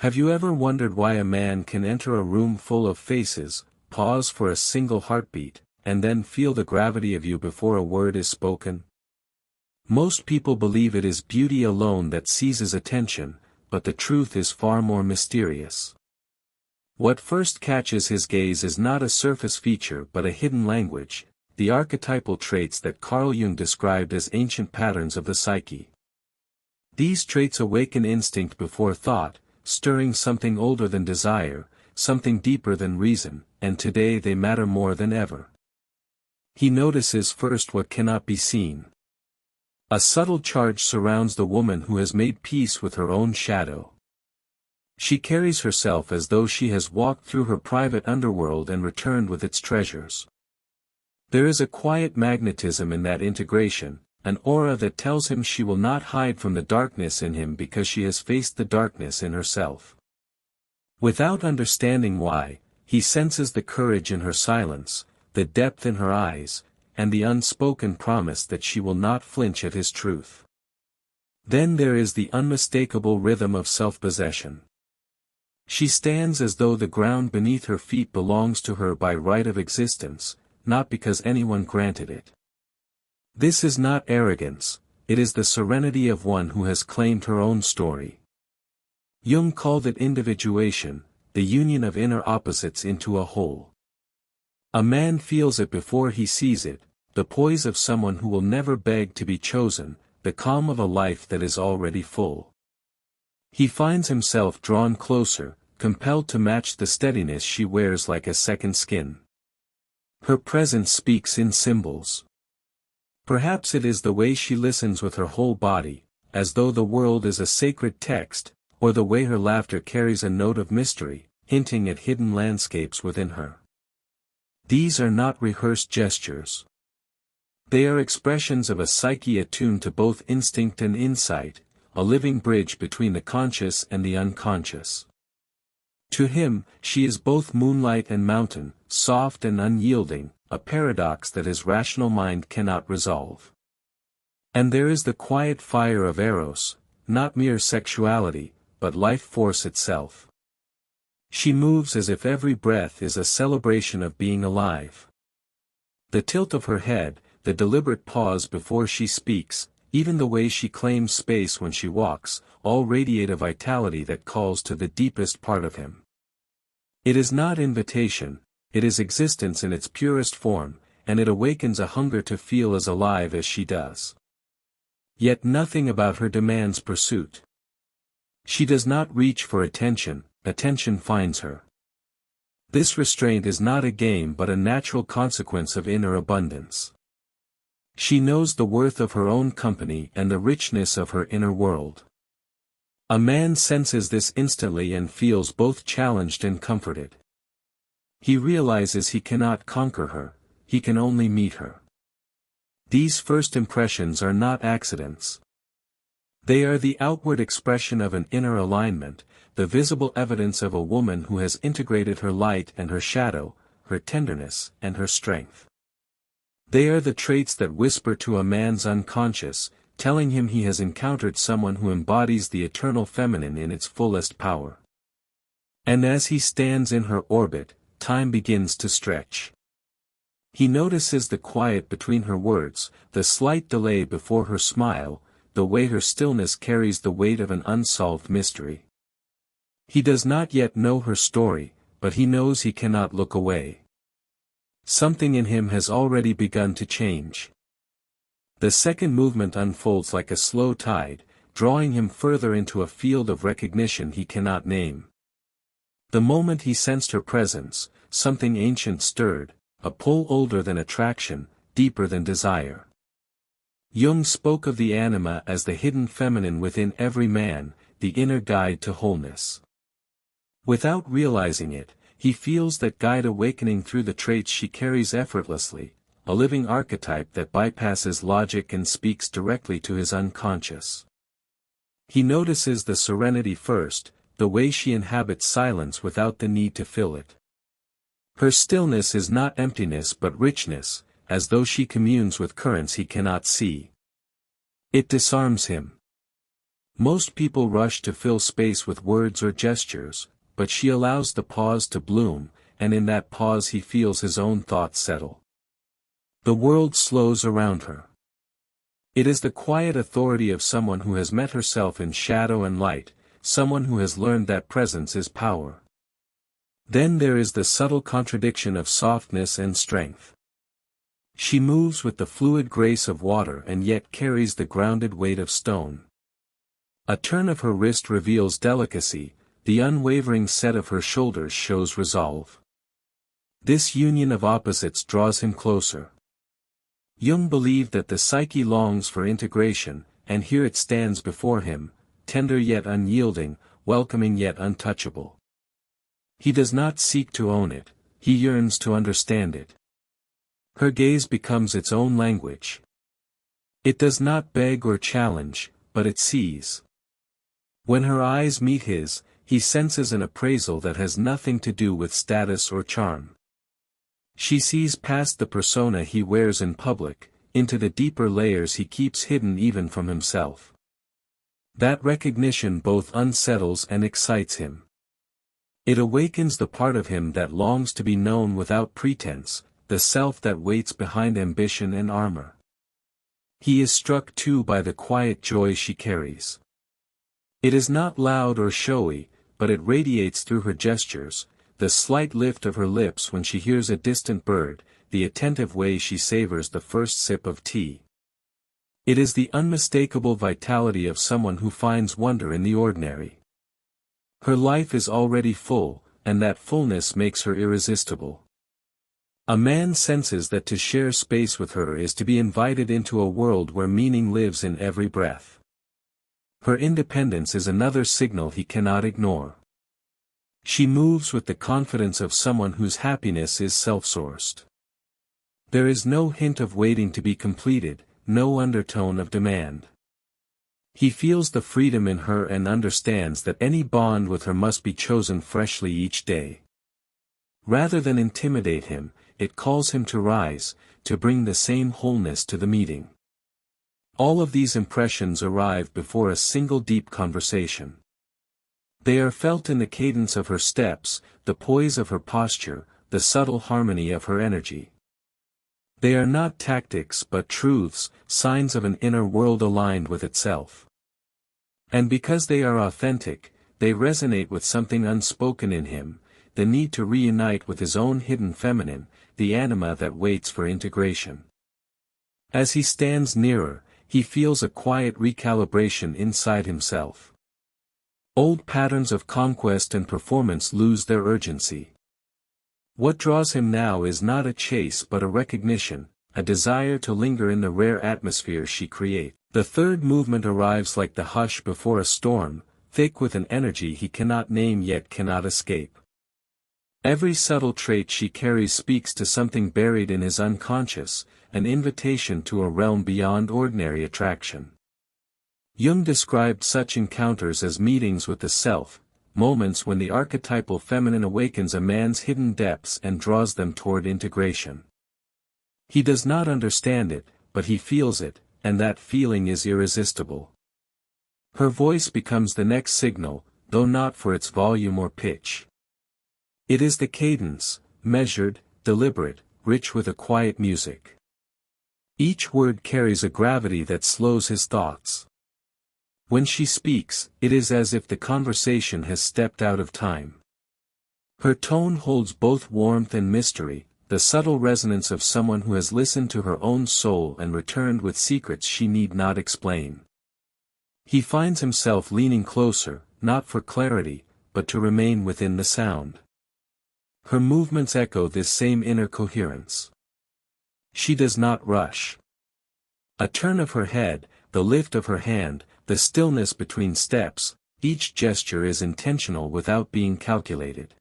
Have you ever wondered why a man can enter a room full of faces, pause for a single heartbeat, and then feel the gravity of you before a word is spoken? Most people believe it is beauty alone that seizes attention, but the truth is far more mysterious. What first catches his gaze is not a surface feature but a hidden language, the archetypal traits that Carl Jung described as ancient patterns of the psyche. These traits awaken instinct before thought, stirring something older than desire, something deeper than reason, and today they matter more than ever. He notices first what cannot be seen. A subtle charge surrounds the woman who has made peace with her own shadow. She carries herself as though she has walked through her private underworld and returned with its treasures. There is a quiet magnetism in that integration, an aura that tells him she will not hide from the darkness in him because she has faced the darkness in herself. Without understanding why, he senses the courage in her silence, the depth in her eyes, and the unspoken promise that she will not flinch at his truth. Then there is the unmistakable rhythm of self-possession. She stands as though the ground beneath her feet belongs to her by right of existence, not because anyone granted it. This is not arrogance, it is the serenity of one who has claimed her own story. Jung called it individuation, the union of inner opposites into a whole. A man feels it before he sees it, the poise of someone who will never beg to be chosen, the calm of a life that is already full. He finds himself drawn closer, compelled to match the steadiness she wears like a second skin. Her presence speaks in symbols. Perhaps it is the way she listens with her whole body, as though the world is a sacred text, or the way her laughter carries a note of mystery, hinting at hidden landscapes within her. These are not rehearsed gestures. They are expressions of a psyche attuned to both instinct and insight, a living bridge between the conscious and the unconscious. To him, she is both moonlight and mountain, soft and unyielding, a paradox that his rational mind cannot resolve. And there is the quiet fire of Eros, not mere sexuality, but life force itself. She moves as if every breath is a celebration of being alive. The tilt of her head, the deliberate pause before she speaks, even the way she claims space when she walks, all radiate a vitality that calls to the deepest part of him. It is not invitation, it is existence in its purest form, and it awakens a hunger to feel as alive as she does. Yet nothing about her demands pursuit. She does not reach for attention, attention finds her. This restraint is not a game but a natural consequence of inner abundance. She knows the worth of her own company and the richness of her inner world. A man senses this instantly and feels both challenged and comforted. He realizes he cannot conquer her, he can only meet her. These first impressions are not accidents. They are the outward expression of an inner alignment, the visible evidence of a woman who has integrated her light and her shadow, her tenderness and her strength. They are the traits that whisper to a man's unconscious, telling him he has encountered someone who embodies the eternal feminine in its fullest power. And as he stands in her orbit, time begins to stretch. He notices the quiet between her words, the slight delay before her smile, the way her stillness carries the weight of an unsolved mystery. He does not yet know her story, but he knows he cannot look away. Something in him has already begun to change. The second movement unfolds like a slow tide, drawing him further into a field of recognition he cannot name. The moment he sensed her presence, something ancient stirred, a pull older than attraction, deeper than desire. Jung spoke of the anima as the hidden feminine within every man, the inner guide to wholeness. Without realizing it, he feels that guide awakening through the traits she carries effortlessly, a living archetype that bypasses logic and speaks directly to his unconscious. He notices the serenity first, the way she inhabits silence without the need to fill it. Her stillness is not emptiness but richness, as though she communes with currents he cannot see. It disarms him. Most people rush to fill space with words or gestures, but she allows the pause to bloom, and in that pause he feels his own thoughts settle. The world slows around her. It is the quiet authority of someone who has met herself in shadow and light, someone who has learned that presence is power. Then there is the subtle contradiction of softness and strength. She moves with the fluid grace of water and yet carries the grounded weight of stone. A turn of her wrist reveals delicacy, the unwavering set of her shoulders shows resolve. This union of opposites draws him closer. Jung believed that the psyche longs for integration, and here it stands before him, tender yet unyielding, welcoming yet untouchable. He does not seek to own it, he yearns to understand it. Her gaze becomes its own language. It does not beg or challenge, but it sees. When her eyes meet his, he senses an appraisal that has nothing to do with status or charm. She sees past the persona he wears in public, into the deeper layers he keeps hidden even from himself. That recognition both unsettles and excites him. It awakens the part of him that longs to be known without pretense, the self that waits behind ambition and armor. He is struck too by the quiet joy she carries. It is not loud or showy, but it radiates through her gestures, the slight lift of her lips when she hears a distant bird, the attentive way she savors the first sip of tea. It is the unmistakable vitality of someone who finds wonder in the ordinary. Her life is already full, and that fullness makes her irresistible. A man senses that to share space with her is to be invited into a world where meaning lives in every breath. Her independence is another signal he cannot ignore. She moves with the confidence of someone whose happiness is self-sourced. There is no hint of waiting to be completed, no undertone of demand. He feels the freedom in her and understands that any bond with her must be chosen freshly each day. Rather than intimidate him, it calls him to rise, to bring the same wholeness to the meeting. All of these impressions arrive before a single deep conversation. They are felt in the cadence of her steps, the poise of her posture, the subtle harmony of her energy. They are not tactics but truths, signs of an inner world aligned with itself. And because they are authentic, they resonate with something unspoken in him, the need to reunite with his own hidden feminine, the anima that waits for integration. As he stands nearer, he feels a quiet recalibration inside himself. Old patterns of conquest and performance lose their urgency. What draws him now is not a chase but a recognition, a desire to linger in the rare atmosphere she creates. The third movement arrives like the hush before a storm, thick with an energy he cannot name yet cannot escape. Every subtle trait she carries speaks to something buried in his unconscious, an invitation to a realm beyond ordinary attraction. Jung described such encounters as meetings with the self, moments when the archetypal feminine awakens a man's hidden depths and draws them toward integration. He does not understand it, but he feels it, and that feeling is irresistible. Her voice becomes the next signal, though not for its volume or pitch. It is the cadence, measured, deliberate, rich with a quiet music. Each word carries a gravity that slows his thoughts. When she speaks, it is as if the conversation has stepped out of time. Her tone holds both warmth and mystery, the subtle resonance of someone who has listened to her own soul and returned with secrets she need not explain. He finds himself leaning closer, not for clarity, but to remain within the sound. Her movements echo this same inner coherence. She does not rush. A turn of her head, the lift of her hand, the stillness between steps, each gesture is intentional without being calculated.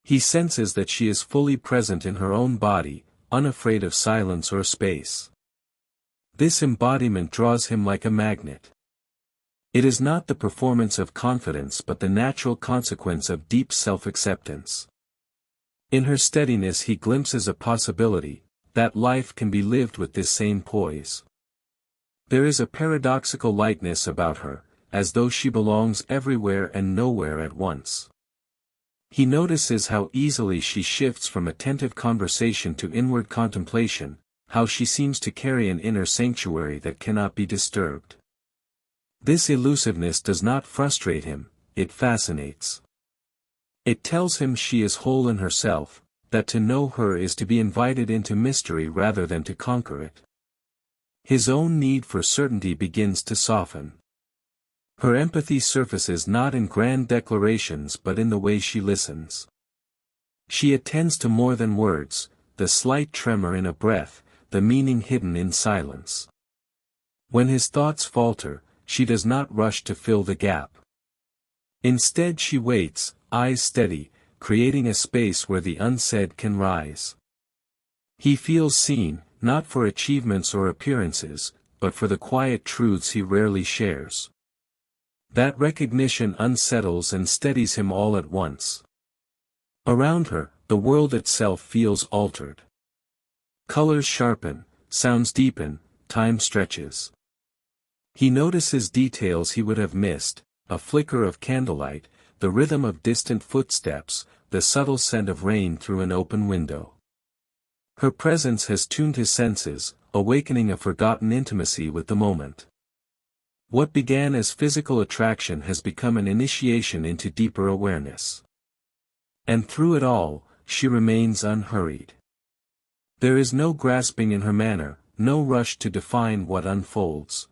He senses that she is fully present in her own body, unafraid of silence or space. This embodiment draws him like a magnet. It is not the performance of confidence but the natural consequence of deep self-acceptance. In her steadiness he glimpses a possibility, that life can be lived with this same poise. There is a paradoxical lightness about her, as though she belongs everywhere and nowhere at once. He notices how easily she shifts from attentive conversation to inward contemplation, how she seems to carry an inner sanctuary that cannot be disturbed. This elusiveness does not frustrate him, it fascinates. It tells him she is whole in herself, that to know her is to be invited into mystery rather than to conquer it. His own need for certainty begins to soften. Her empathy surfaces not in grand declarations but in the way she listens. She attends to more than words, the slight tremor in a breath, the meaning hidden in silence. When his thoughts falter, she does not rush to fill the gap. Instead she waits, eyes steady, creating a space where the unsaid can rise. He feels seen, not for achievements or appearances, but for the quiet truths he rarely shares. That recognition unsettles and steadies him all at once. Around her, the world itself feels altered. Colors sharpen, sounds deepen, time stretches. He notices details he would have missed, a flicker of candlelight, the rhythm of distant footsteps, the subtle scent of rain through an open window. Her presence has tuned his senses, awakening a forgotten intimacy with the moment. What began as physical attraction has become an initiation into deeper awareness. And through it all, she remains unhurried. There is no grasping in her manner, no rush to define what unfolds.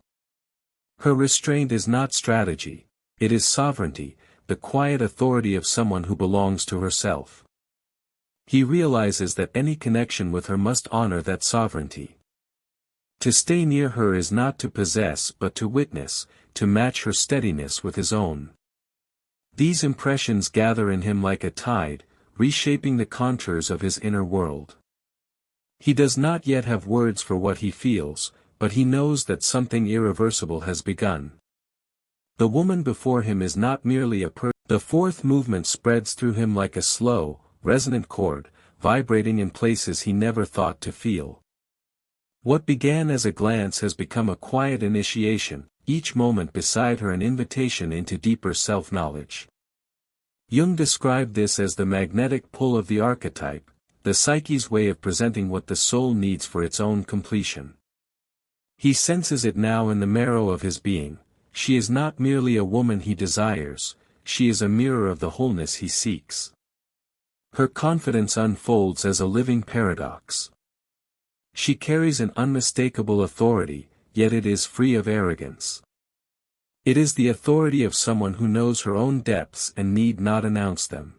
Her restraint is not strategy, it is sovereignty, the quiet authority of someone who belongs to herself. He realizes that any connection with her must honor that sovereignty. To stay near her is not to possess but to witness, to match her steadiness with his own. These impressions gather in him like a tide, reshaping the contours of his inner world. He does not yet have words for what he feels, but he knows that something irreversible has begun. The woman before him is not merely a person. The fourth movement spreads through him like a slow, resonant chord, vibrating in places he never thought to feel. What began as a glance has become a quiet initiation, each moment beside her an invitation into deeper self-knowledge. Jung described this as the magnetic pull of the archetype, the psyche's way of presenting what the soul needs for its own completion. He senses it now in the marrow of his being. She is not merely a woman he desires, she is a mirror of the wholeness he seeks. Her confidence unfolds as a living paradox. She carries an unmistakable authority, yet it is free of arrogance. It is the authority of someone who knows her own depths and need not announce them.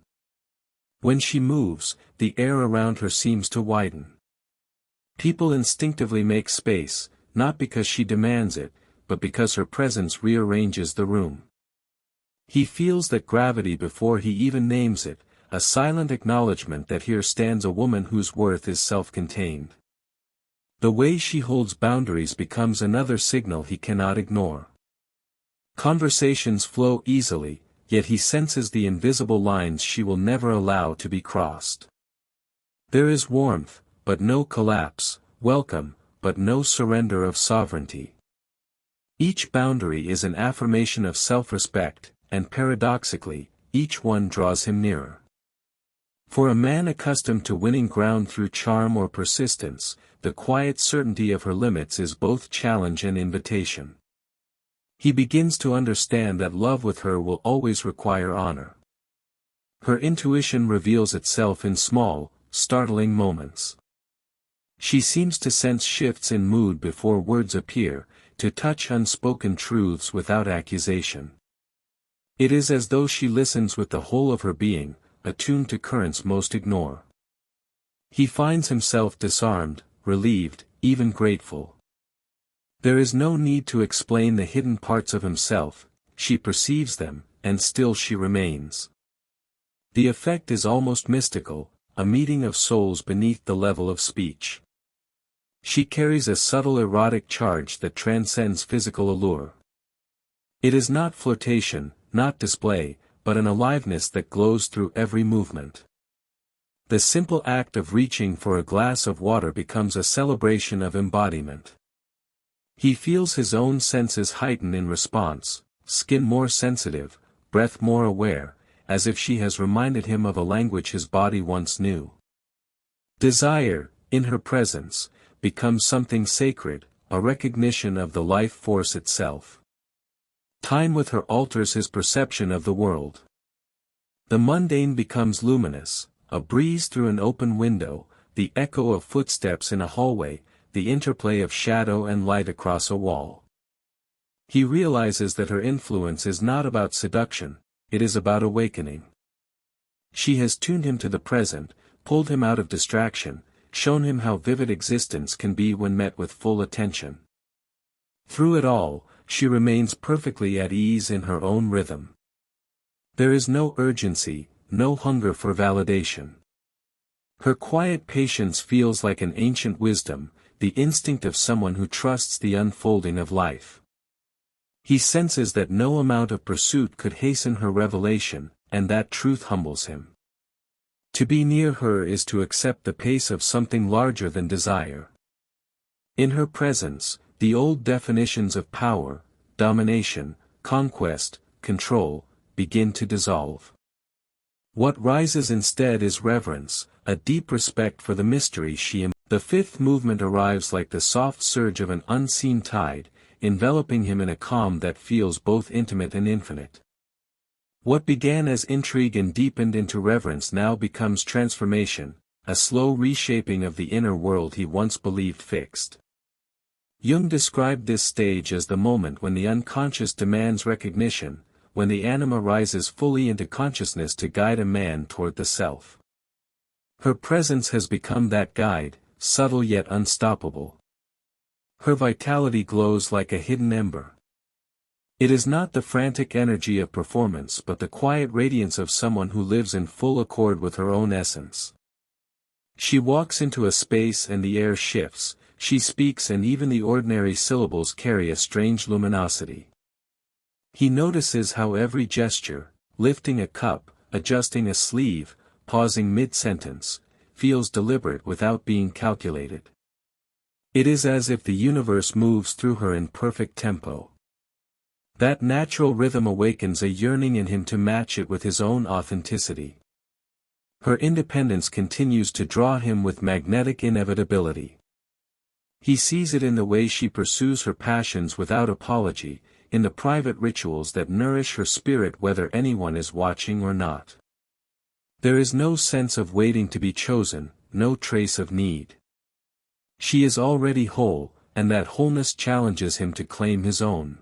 When she moves, the air around her seems to widen. People instinctively make space, not because she demands it, but because her presence rearranges the room. He feels that gravity before he even names it, a silent acknowledgement that here stands a woman whose worth is self-contained. The way she holds boundaries becomes another signal he cannot ignore. Conversations flow easily, yet he senses the invisible lines she will never allow to be crossed. There is warmth, but no collapse, welcome, but no surrender of sovereignty. Each boundary is an affirmation of self-respect, and paradoxically, each one draws him nearer. For a man accustomed to winning ground through charm or persistence, the quiet certainty of her limits is both challenge and invitation. He begins to understand that love with her will always require honor. Her intuition reveals itself in small, startling moments. She seems to sense shifts in mood before words appear, to touch unspoken truths without accusation. It is as though she listens with the whole of her being, attuned to currents most ignore. He finds himself disarmed, relieved, even grateful. There is no need to explain the hidden parts of himself, she perceives them, and still she remains. The effect is almost mystical, a meeting of souls beneath the level of speech. She carries a subtle erotic charge that transcends physical allure. It is not flirtation, not display, but an aliveness that glows through every movement. The simple act of reaching for a glass of water becomes a celebration of embodiment. He feels his own senses heighten in response, skin more sensitive, breath more aware, as if she has reminded him of a language his body once knew. Desire, in her presence, becomes something sacred, a recognition of the life force itself. Time with her alters his perception of the world. The mundane becomes luminous, a breeze through an open window, the echo of footsteps in a hallway, the interplay of shadow and light across a wall. He realizes that her influence is not about seduction, it is about awakening. She has tuned him to the present, pulled him out of distraction, shown him how vivid existence can be when met with full attention. Through it all, she remains perfectly at ease in her own rhythm. There is no urgency, no hunger for validation. Her quiet patience feels like an ancient wisdom, the instinct of someone who trusts the unfolding of life. He senses that no amount of pursuit could hasten her revelation, and that truth humbles him. To be near her is to accept the pace of something larger than desire. In her presence, the old definitions of power, domination, conquest, control, begin to dissolve. What rises instead is reverence, a deep respect for the mystery she embodies. The fifth movement arrives like the soft surge of an unseen tide, enveloping him in a calm that feels both intimate and infinite. What began as intrigue and deepened into reverence now becomes transformation, a slow reshaping of the inner world he once believed fixed. Jung described this stage as the moment when the unconscious demands recognition, when the anima rises fully into consciousness to guide a man toward the self. Her presence has become that guide, subtle yet unstoppable. Her vitality glows like a hidden ember. It is not the frantic energy of performance but the quiet radiance of someone who lives in full accord with her own essence. She walks into a space and the air shifts, she speaks and even the ordinary syllables carry a strange luminosity. He notices how every gesture, lifting a cup, adjusting a sleeve, pausing mid-sentence, feels deliberate without being calculated. It is as if the universe moves through her in perfect tempo. That natural rhythm awakens a yearning in him to match it with his own authenticity. Her independence continues to draw him with magnetic inevitability. He sees it in the way she pursues her passions without apology, in the private rituals that nourish her spirit whether anyone is watching or not. There is no sense of waiting to be chosen, no trace of need. She is already whole, and that wholeness challenges him to claim his own.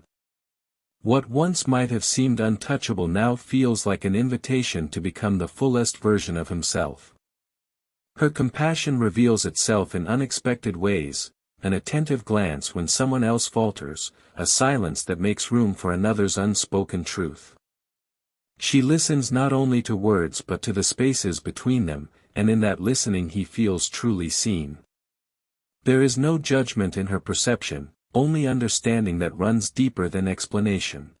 What once might have seemed untouchable now feels like an invitation to become the fullest version of himself. Her compassion reveals itself in unexpected ways, an attentive glance when someone else falters, a silence that makes room for another's unspoken truth. She listens not only to words but to the spaces between them, and in that listening he feels truly seen. There is no judgment in her perception, only understanding that runs deeper than explanation.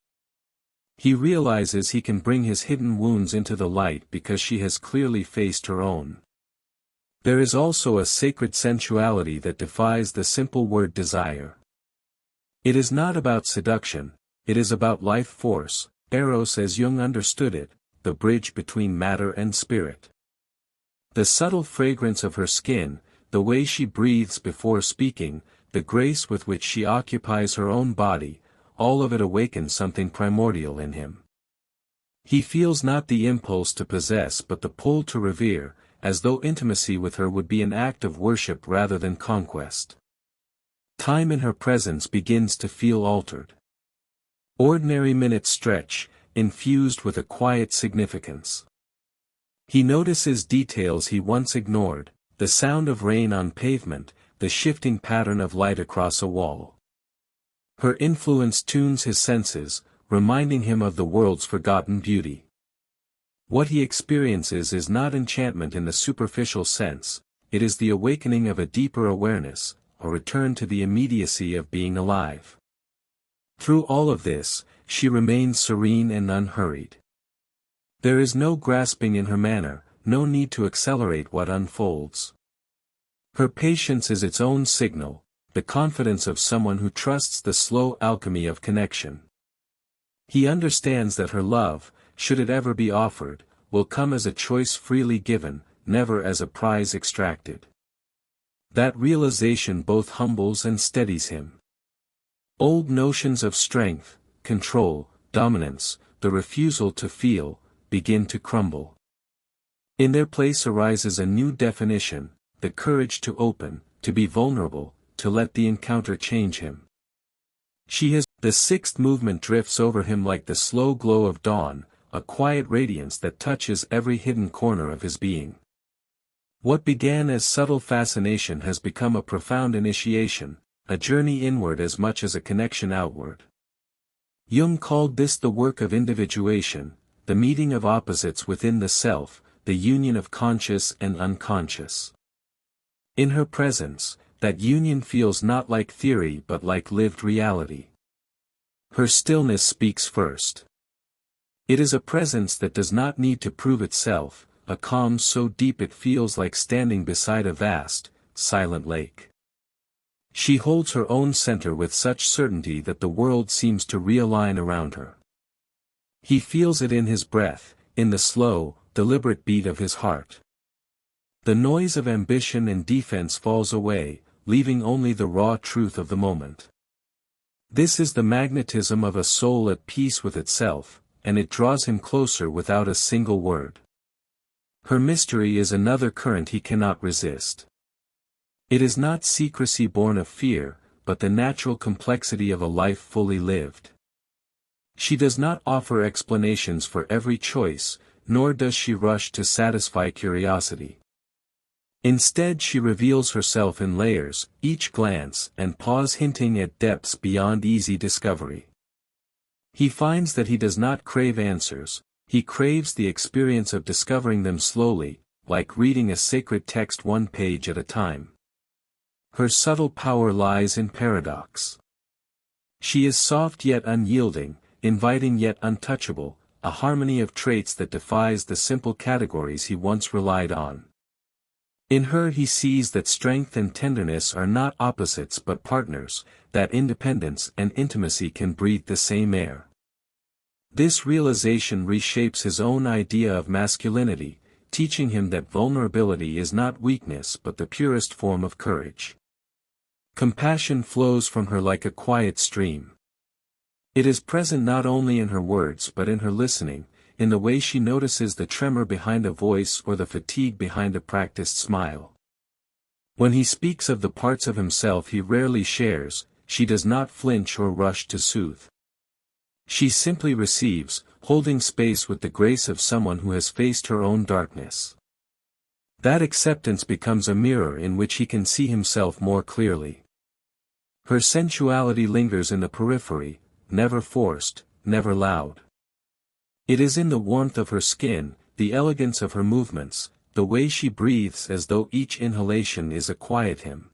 He realizes he can bring his hidden wounds into the light because she has clearly faced her own. There is also a sacred sensuality that defies the simple word desire. It is not about seduction, it is about life force, eros as Jung understood it, the bridge between matter and spirit. The subtle fragrance of her skin, the way she breathes before speaking, the grace with which she occupies her own body, all of it awakens something primordial in him. He feels not the impulse to possess but the pull to revere, as though intimacy with her would be an act of worship rather than conquest. Time in her presence begins to feel altered. Ordinary minutes stretch, infused with a quiet significance. He notices details he once ignored, the sound of rain on pavement, the shifting pattern of light across a wall. Her influence tunes his senses, reminding him of the world's forgotten beauty. What he experiences is not enchantment in the superficial sense, it is the awakening of a deeper awareness, a return to the immediacy of being alive. Through all of this, she remains serene and unhurried. There is no grasping in her manner, no need to accelerate what unfolds. Her patience is its own signal, the confidence of someone who trusts the slow alchemy of connection. He understands that her love, should it ever be offered, will come as a choice freely given, never as a prize extracted. That realization both humbles and steadies him. Old notions of strength, control, dominance, the refusal to feel, begin to crumble. In their place arises a new definition, the courage to open, to be vulnerable, to let the encounter change him. The sixth movement drifts over him like the slow glow of dawn, a quiet radiance that touches every hidden corner of his being. What began as subtle fascination has become a profound initiation, a journey inward as much as a connection outward. Jung called this the work of individuation, the meeting of opposites within the self, the union of conscious and unconscious. In her presence, that union feels not like theory but like lived reality. Her stillness speaks first. It is a presence that does not need to prove itself, a calm so deep it feels like standing beside a vast, silent lake. She holds her own center with such certainty that the world seems to realign around her. He feels it in his breath, in the slow, deliberate beat of his heart. The noise of ambition and defense falls away, leaving only the raw truth of the moment. This is the magnetism of a soul at peace with itself, and it draws him closer without a single word. Her mystery is another current he cannot resist. It is not secrecy born of fear, but the natural complexity of a life fully lived. She does not offer explanations for every choice, nor does she rush to satisfy curiosity. Instead she reveals herself in layers, each glance and pause hinting at depths beyond easy discovery. He finds that he does not crave answers, he craves the experience of discovering them slowly, like reading a sacred text one page at a time. Her subtle power lies in paradox. She is soft yet unyielding, inviting yet untouchable, a harmony of traits that defies the simple categories he once relied on. In her he sees that strength and tenderness are not opposites but partners, that independence and intimacy can breathe the same air. This realization reshapes his own idea of masculinity, teaching him that vulnerability is not weakness but the purest form of courage. Compassion flows from her like a quiet stream. It is present not only in her words but in her listening, in the way she notices the tremor behind a voice or the fatigue behind a practiced smile. When he speaks of the parts of himself he rarely shares, she does not flinch or rush to soothe. She simply receives, holding space with the grace of someone who has faced her own darkness. That acceptance becomes a mirror in which he can see himself more clearly. Her sensuality lingers in the periphery, never forced, never loud. It is in the warmth of her skin, the elegance of her movements, the way she breathes as though each inhalation is a quiet hymn.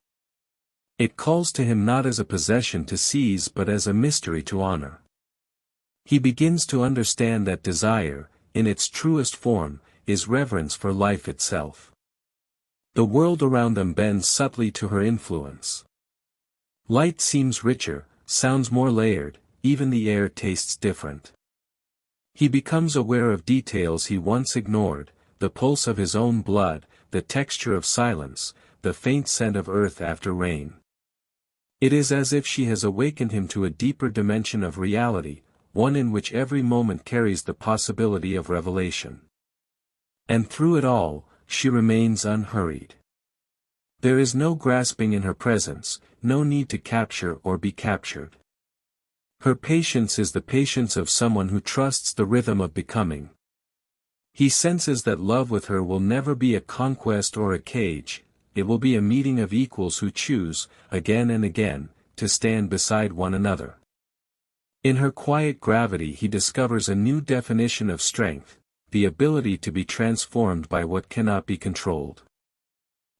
It calls to him not as a possession to seize but as a mystery to honor. He begins to understand that desire, in its truest form, is reverence for life itself. The world around them bends subtly to her influence. Light seems richer, sounds more layered, even the air tastes different. He becomes aware of details he once ignored, the pulse of his own blood, the texture of silence, the faint scent of earth after rain. It is as if she has awakened him to a deeper dimension of reality, one in which every moment carries the possibility of revelation. And through it all, she remains unhurried. There is no grasping in her presence, no need to capture or be captured. Her patience is the patience of someone who trusts the rhythm of becoming. He senses that love with her will never be a conquest or a cage, it will be a meeting of equals who choose, again and again, to stand beside one another. In her quiet gravity he discovers a new definition of strength, the ability to be transformed by what cannot be controlled.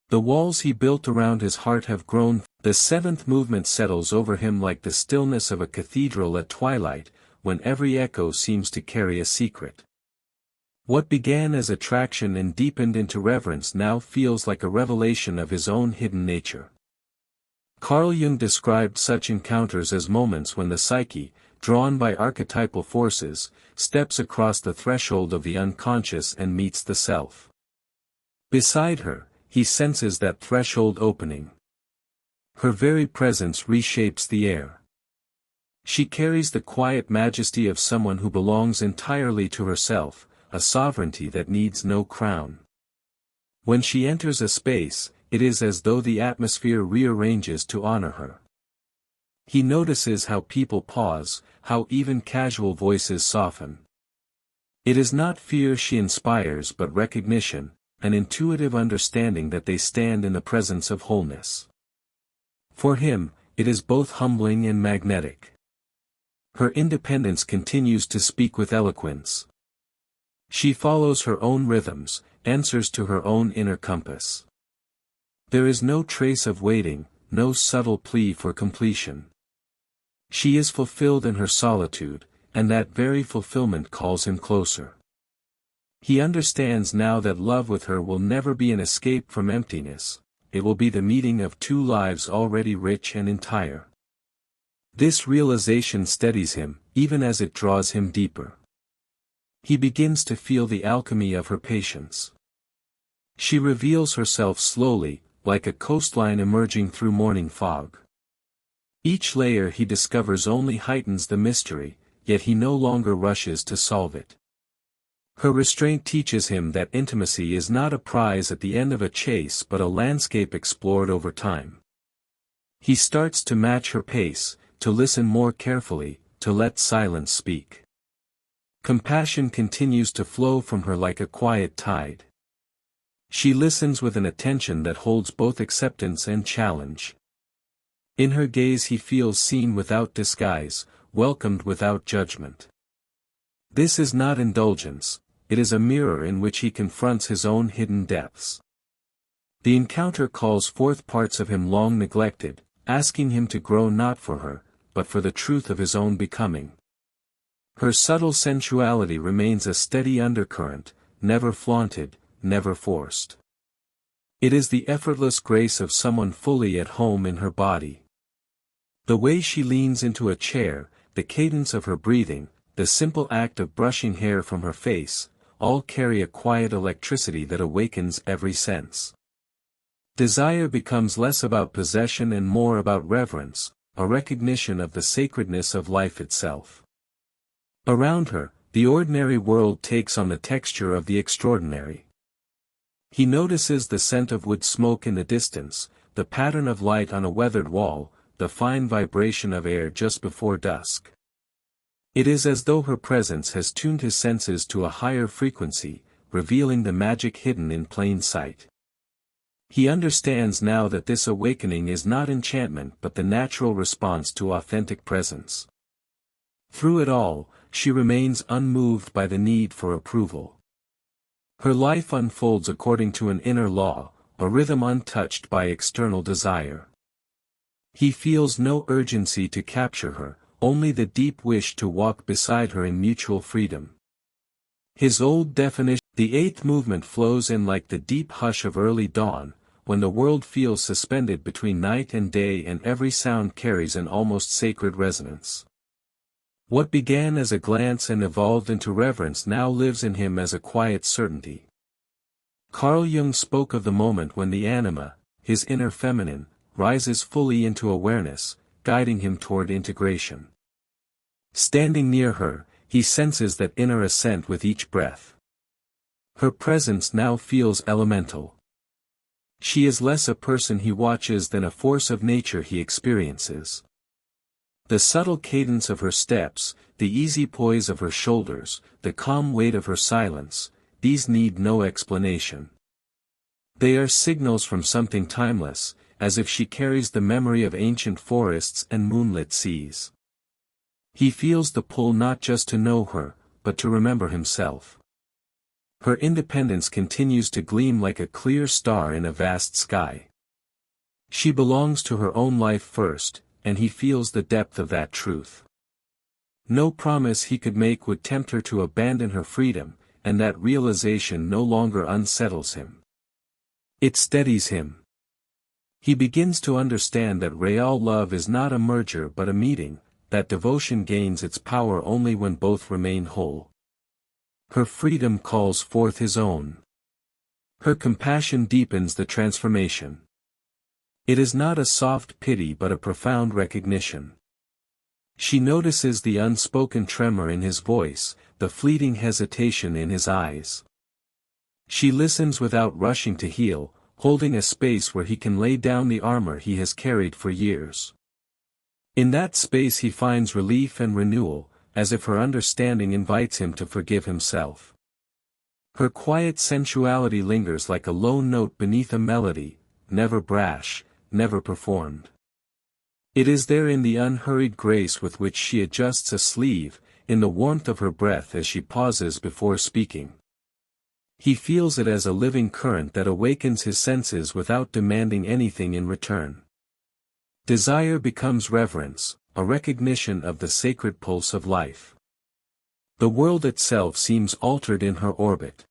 The walls he built around his heart have grown. The seventh movement settles over him like the stillness of a cathedral at twilight, when every echo seems to carry a secret. What began as attraction and deepened into reverence now feels like a revelation of his own hidden nature. Carl Jung described such encounters as moments when the psyche, drawn by archetypal forces, steps across the threshold of the unconscious and meets the self. Beside her, he senses that threshold opening. Her very presence reshapes the air. She carries the quiet majesty of someone who belongs entirely to herself, a sovereignty that needs no crown. When she enters a space, it is as though the atmosphere rearranges to honor her. He notices how people pause, how even casual voices soften. It is not fear she inspires but recognition, an intuitive understanding that they stand in the presence of wholeness. For him, it is both humbling and magnetic. Her independence continues to speak with eloquence. She follows her own rhythms, answers to her own inner compass. There is no trace of waiting, no subtle plea for completion. She is fulfilled in her solitude, and that very fulfillment calls him closer. He understands now that love with her will never be an escape from emptiness, it will be the meeting of two lives already rich and entire. This realization steadies him, even as it draws him deeper. He begins to feel the alchemy of her patience. She reveals herself slowly, like a coastline emerging through morning fog. Each layer he discovers only heightens the mystery, yet he no longer rushes to solve it. Her restraint teaches him that intimacy is not a prize at the end of a chase but a landscape explored over time. He starts to match her pace, to listen more carefully, to let silence speak. Compassion continues to flow from her like a quiet tide. She listens with an attention that holds both acceptance and challenge. In her gaze he feels seen without disguise, welcomed without judgment. This is not indulgence, it is a mirror in which he confronts his own hidden depths. The encounter calls forth parts of him long neglected, asking him to grow not for her, but for the truth of his own becoming. Her subtle sensuality remains a steady undercurrent, never flaunted, never forced. It is the effortless grace of someone fully at home in her body. The way she leans into a chair, the cadence of her breathing, the simple act of brushing hair from her face, all carry a quiet electricity that awakens every sense. Desire becomes less about possession and more about reverence, a recognition of the sacredness of life itself. Around her, the ordinary world takes on the texture of the extraordinary. He notices the scent of wood smoke in the distance, the pattern of light on a weathered wall, the fine vibration of air just before dusk. It is as though her presence has tuned his senses to a higher frequency, revealing the magic hidden in plain sight. He understands now that this awakening is not enchantment but the natural response to authentic presence. Through it all, she remains unmoved by the need for approval. Her life unfolds according to an inner law, a rhythm untouched by external desire. He feels no urgency to capture her, only the deep wish to walk beside her in mutual freedom. His old definition, the eighth movement flows in like the deep hush of early dawn, when the world feels suspended between night and day and every sound carries an almost sacred resonance. What began as a glance and evolved into reverence now lives in him as a quiet certainty. Carl Jung spoke of the moment when the anima, his inner feminine, rises fully into awareness, guiding him toward integration. Standing near her, he senses that inner ascent with each breath. Her presence now feels elemental. She is less a person he watches than a force of nature he experiences. The subtle cadence of her steps, the easy poise of her shoulders, the calm weight of her silence, these need no explanation. They are signals from something timeless, as if she carries the memory of ancient forests and moonlit seas. He feels the pull not just to know her, but to remember himself. Her independence continues to gleam like a clear star in a vast sky. She belongs to her own life first, and he feels the depth of that truth. No promise he could make would tempt her to abandon her freedom, and that realization no longer unsettles him. It steadies him. He begins to understand that real love is not a merger but a meeting, that devotion gains its power only when both remain whole. Her freedom calls forth his own. Her compassion deepens the transformation. It is not a soft pity but a profound recognition. She notices the unspoken tremor in his voice, the fleeting hesitation in his eyes. She listens without rushing to heal, holding a space where he can lay down the armor he has carried for years. In that space he finds relief and renewal, as if her understanding invites him to forgive himself. Her quiet sensuality lingers like a lone note beneath a melody, never brash, never performed. It is there in the unhurried grace with which she adjusts a sleeve, in the warmth of her breath as she pauses before speaking. He feels it as a living current that awakens his senses without demanding anything in return. Desire becomes reverence, a recognition of the sacred pulse of life. The world itself seems altered in her orbit.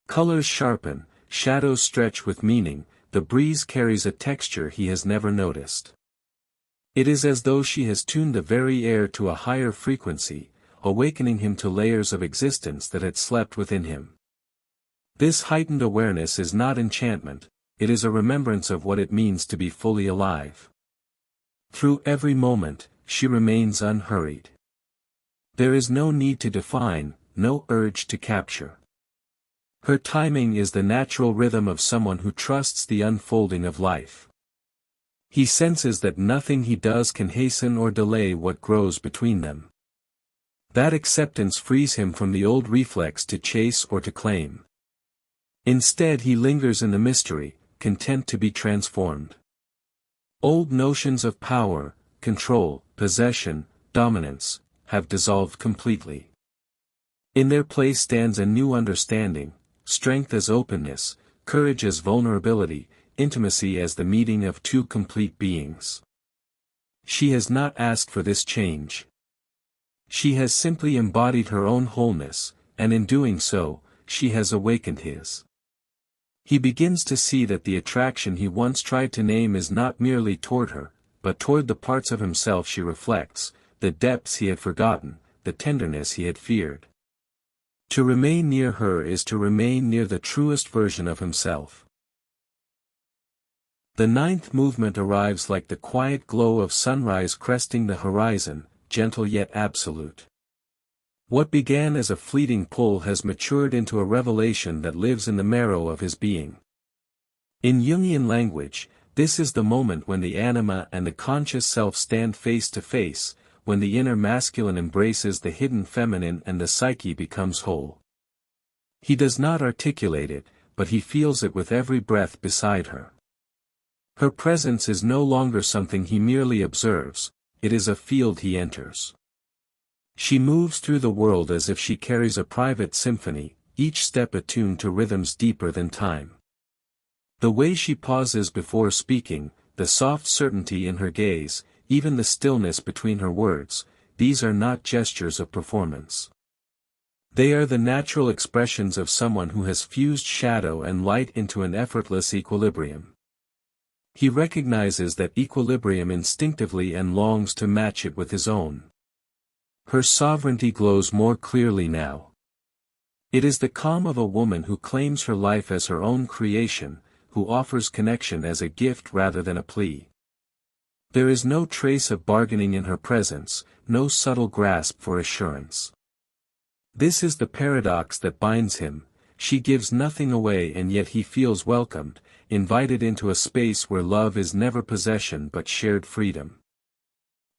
Colors sharpen, shadows stretch with meaning, the breeze carries a texture he has never noticed. It is as though she has tuned the very air to a higher frequency, awakening him to layers of existence that had slept within him. This heightened awareness is not enchantment, it is a remembrance of what it means to be fully alive. Through every moment, she remains unhurried. There is no need to define, no urge to capture. Her timing is the natural rhythm of someone who trusts the unfolding of life. He senses that nothing he does can hasten or delay what grows between them. That acceptance frees him from the old reflex to chase or to claim. Instead he lingers in the mystery, content to be transformed. Old notions of power, control, possession, dominance, have dissolved completely. In their place stands a new understanding, strength as openness, courage as vulnerability, intimacy as the meeting of two complete beings. She has not asked for this change. She has simply embodied her own wholeness, and in doing so, she has awakened his. He begins to see that the attraction he once tried to name is not merely toward her, but toward the parts of himself she reflects, the depths he had forgotten, the tenderness he had feared. To remain near her is to remain near the truest version of himself. The ninth movement arrives like the quiet glow of sunrise cresting the horizon, gentle yet absolute. What began as a fleeting pull has matured into a revelation that lives in the marrow of his being. In Jungian language, this is the moment when the anima and the conscious self stand face to face, when the inner masculine embraces the hidden feminine and the psyche becomes whole. He does not articulate it, but he feels it with every breath beside her. Her presence is no longer something he merely observes, it is a field he enters. She moves through the world as if she carries a private symphony, each step attuned to rhythms deeper than time. The way she pauses before speaking, the soft certainty in her gaze, even the stillness between her words, these are not gestures of performance. They are the natural expressions of someone who has fused shadow and light into an effortless equilibrium. He recognizes that equilibrium instinctively and longs to match it with his own. Her sovereignty glows more clearly now. It is the calm of a woman who claims her life as her own creation, who offers connection as a gift rather than a plea. There is no trace of bargaining in her presence, no subtle grasp for assurance. This is the paradox that binds him, she gives nothing away and yet he feels welcomed, invited into a space where love is never possession but shared freedom.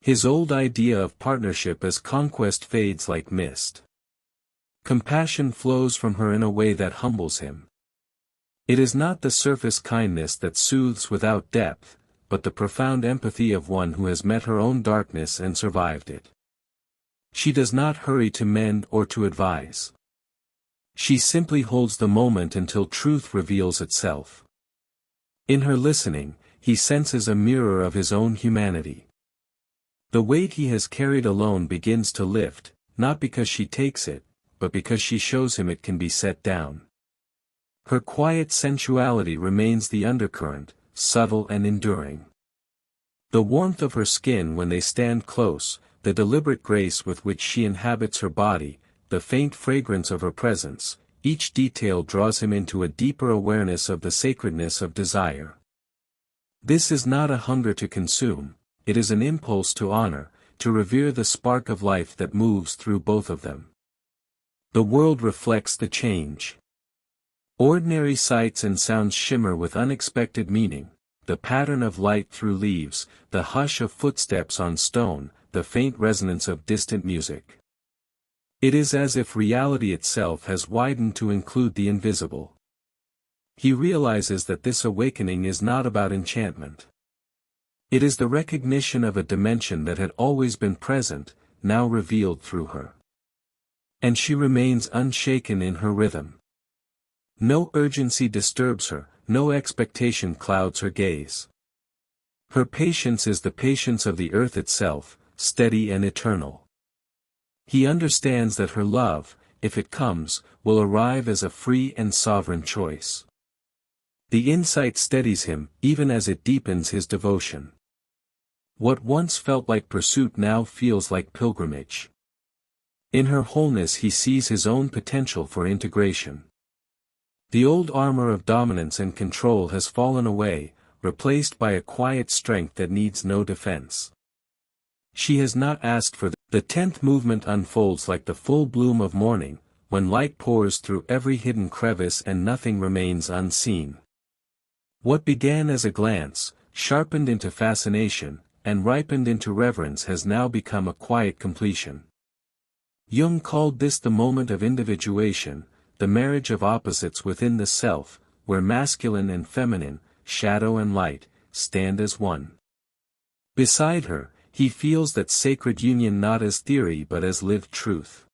His old idea of partnership as conquest fades like mist. Compassion flows from her in a way that humbles him. It is not the surface kindness that soothes without depth, but the profound empathy of one who has met her own darkness and survived it. She does not hurry to mend or to advise. She simply holds the moment until truth reveals itself. In her listening, he senses a mirror of his own humanity. The weight he has carried alone begins to lift, not because she takes it, but because she shows him it can be set down. Her quiet sensuality remains the undercurrent, subtle and enduring. The warmth of her skin when they stand close, the deliberate grace with which she inhabits her body, the faint fragrance of her presence, each detail draws him into a deeper awareness of the sacredness of desire. This is not a hunger to consume, it is an impulse to honor, to revere the spark of life that moves through both of them. The world reflects the change. Ordinary sights and sounds shimmer with unexpected meaning, the pattern of light through leaves, the hush of footsteps on stone, the faint resonance of distant music. It is as if reality itself has widened to include the invisible. He realizes that this awakening is not about enchantment. It is the recognition of a dimension that had always been present, now revealed through her. And she remains unshaken in her rhythm. No urgency disturbs her, no expectation clouds her gaze. Her patience is the patience of the earth itself, steady and eternal. He understands that her love, if it comes, will arrive as a free and sovereign choice. The insight steadies him, even as it deepens his devotion. What once felt like pursuit now feels like pilgrimage. In her wholeness he sees his own potential for integration. The old armor of dominance and control has fallen away, replaced by a quiet strength that needs no defense. She has not asked for the 10th movement unfolds like the full bloom of morning, when light pours through every hidden crevice and nothing remains unseen. What began as a glance, sharpened into fascination, and ripened into reverence has now become a quiet completion. Jung called this the moment of individuation, the marriage of opposites within the self, where masculine and feminine, shadow and light, stand as one. Beside her, he feels that sacred union not as theory but as lived truth.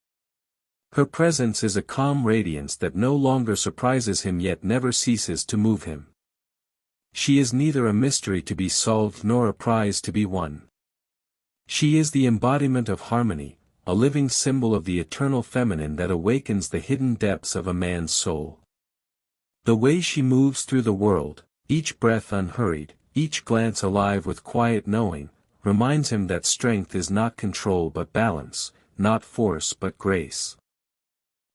Her presence is a calm radiance that no longer surprises him yet never ceases to move him. She is neither a mystery to be solved nor a prize to be won. She is the embodiment of harmony, a living symbol of the eternal feminine that awakens the hidden depths of a man's soul. The way she moves through the world, each breath unhurried, each glance alive with quiet knowing, reminds him that strength is not control but balance, not force but grace.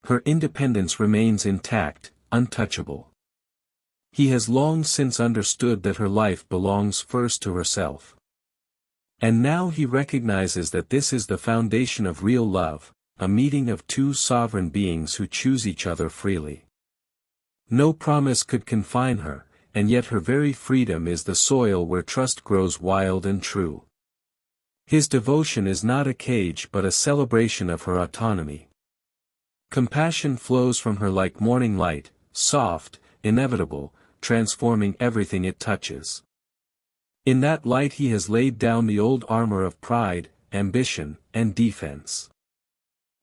Her independence remains intact, untouchable. He has long since understood that her life belongs first to herself. And now he recognizes that this is the foundation of real love, a meeting of two sovereign beings who choose each other freely. No promise could confine her, and yet her very freedom is the soil where trust grows wild and true. His devotion is not a cage but a celebration of her autonomy. Compassion flows from her like morning light, soft, inevitable, transforming everything it touches. In that light he has laid down the old armor of pride, ambition, and defense.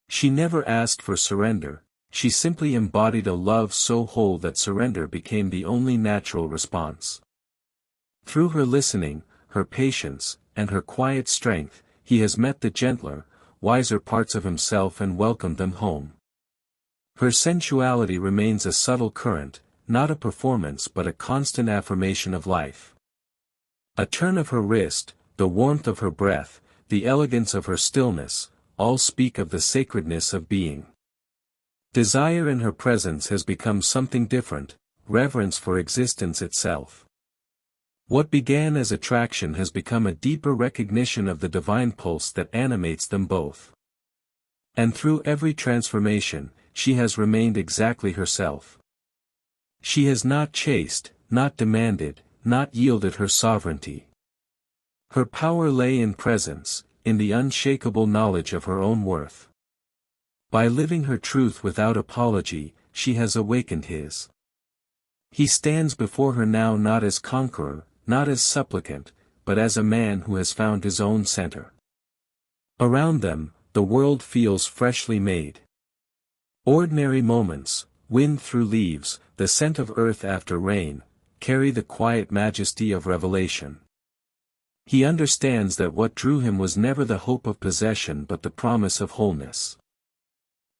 She never asked for surrender, she simply embodied a love so whole that surrender became the only natural response. Through her listening, her patience, and her quiet strength, he has met the gentler, wiser parts of himself and welcomed them home. Her sensuality remains a subtle current, not a performance but a constant affirmation of life. A turn of her wrist, the warmth of her breath, the elegance of her stillness, all speak of the sacredness of being. Desire in her presence has become something different, reverence for existence itself. What began as attraction has become a deeper recognition of the divine pulse that animates them both. And through every transformation, she has remained exactly herself. She has not chased, not demanded, not yielded her sovereignty. Her power lay in presence, in the unshakable knowledge of her own worth. By living her truth without apology, she has awakened his. He stands before her now not as conqueror, not as supplicant, but as a man who has found his own center. Around them, the world feels freshly made. Ordinary moments, wind through leaves, the scent of earth after rain, carry the quiet majesty of revelation. He understands that what drew him was never the hope of possession but the promise of wholeness.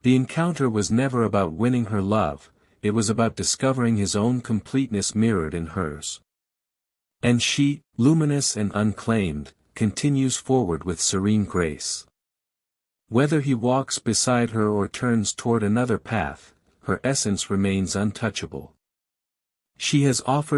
The encounter was never about winning her love, it was about discovering his own completeness mirrored in hers. And she, luminous and unclaimed, continues forward with serene grace. Whether he walks beside her or turns toward another path, her essence remains untouchable. She has offered